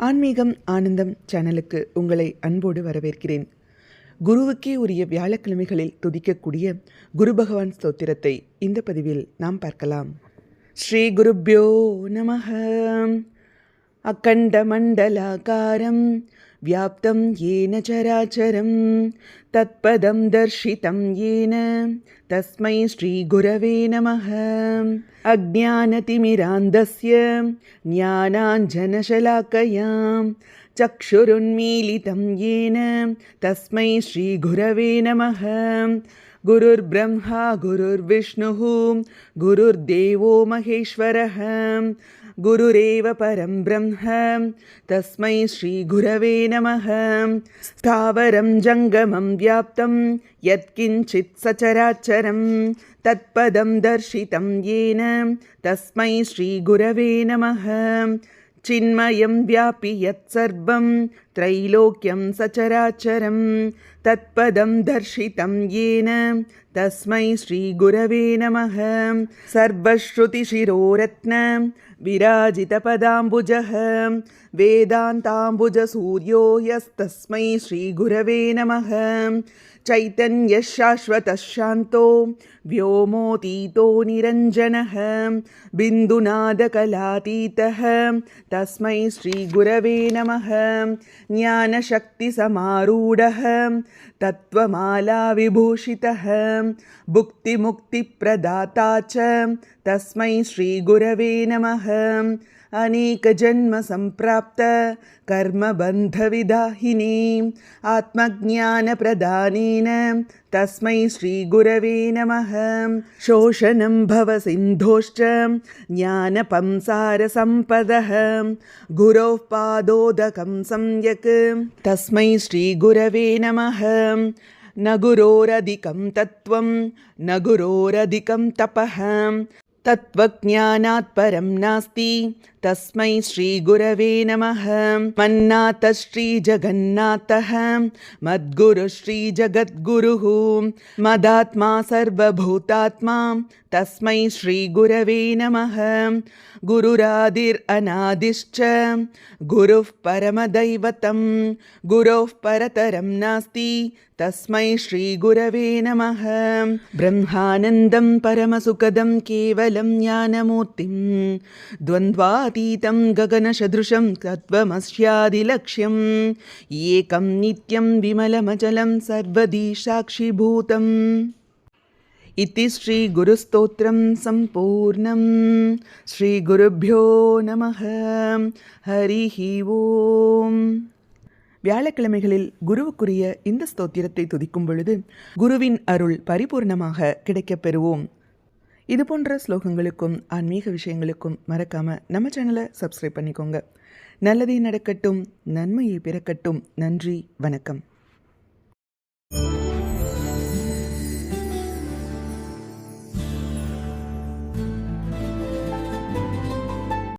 ஆன்மீகம் ஆனந்தம் சேனலுக்கு உங்களை அன்போடு வரவேற்கிறேன். குருவுக்கே உரிய வியாழக்கிழமைகளில் துதிக்கக்கூடிய குரு பகவான் ஸ்தோத்திரத்தை இந்த பதிவில் நாம் பார்க்கலாம். ஸ்ரீ குருப்யோ நமஹ. அகண்ட மண்டலாகாரம் வியாப்தம் ஏன சராச்சரம் தத்பதம் தர்ஷிதம் ஏன தஸ்மை ஸ்ரீ குரவே நமஹ. அஜ்ஞானதிமிராந்தஸ்ய ஞானாஞ்சனசலாக்கயாம் சக்ஷுருன்மீலிதம் ஏன தஸ்மை ஸ்ரீ குரவே நமஹ. குருர் பிரம்மா குருர் விஷ்ணுः குருர்தேவோ மகேஸ்வரः குருரேவ பரம் பிரம்ம தஸ்மை ஸ்ரீ குரவே நமஹ. ஸ்தாவரம் ஜங்கமம் வியாப்தம் யத்கிஞ்சித் சசராச்சரம் தத்பதம் தர்ஷிதம் ஏன தஸ்மை ஸ்ரீ குரவே நமஹ. சின்மயம் வியாபி யத் சர்வம் த்ரைலோக்யம் சசராச்சரம் தத்பதம் தர்ஷிதம் ஏன தஸ்மை ஸ்ரீ குரவே நமஹ. சர்வஸ்ருதிசிரோரத்ன விராஜிதபதாம்புஜः வேதாந்தாம்புஜசூர்யோ யஸ்தஸ்மை ஸ்ரீ குரவே நமஹ. சைதன்யः சாஸ்வதः சாந்தோ व्योमोतीतो निरञ्जनः बिन्दुनादकलातीतः तस्मै श्री गुरवे नमः. ज्ञानशक्तिसमारूढः तत्त्वमाला विभूषितः भुक्तिमुक्तिप्रदाता च तस्मै श्री गुरवे नमः. अनेकजन्मसम्प्राप्त कर्मबन्धविदाहिने आत्मज्ञानप्रदानेन तस्मै श्री गुरवे नमः. शोषणं भवसिन्धोश्च ज्ञानपंसारसम्पदः गुरोः पादोदकं सम्यक् तस्मै श्री गुरवे नमः. न गुरोरधिकं तत्त्वं न गुरोरधिकं तपः तत्त्वज्ञानात् परं नास्ति तस्मै श्री गुरवे नमः. मन्नाथः श्रीजगन्नाथः मद्गुरुः श्रीजगद्गुरुः मदात्मा सर्वभूतात्मा तस्मै श्री गुरवे नमः. गुरुरादिरनादिश्च गुरुः परमदैवतं गुरोः परतरं नास्ति तस्मै श्री गुरवे नमः. ब्रह्मानन्दं परमसुखदं केवलं ज्ञानमूर्तिं द्वन्द्वातीतं गगनसदृशं तत्त्वमस्यादिलक्ष्यम् एकं नित्यं विमलमचलं सर्वदी साक्षिभूतम्. इति श्री गुरुस्तोत्रं सम्पूर्णं. श्री गुरुभ्यो நமஹ. ஹரிஹி ஓம். வியாழக்கிழமைகளில் குருவுக்குரிய இந்த ஸ்தோத்திரத்தை துதிக்கும் பொழுது குருவின் அருள் பரிபூர்ணமாக கிடைக்கப் பெறுவோம். இது போன்ற ஸ்லோகங்களுக்கும் ஆன்மீக விஷயங்களுக்கும் மறக்காம நம்ம சேனலை சப்ஸ்கிரைப் பண்ணிக்கோங்க. நல்லதே நடக்கட்டும், நன்மையை பிறக்கட்டும். நன்றி, வணக்கம்.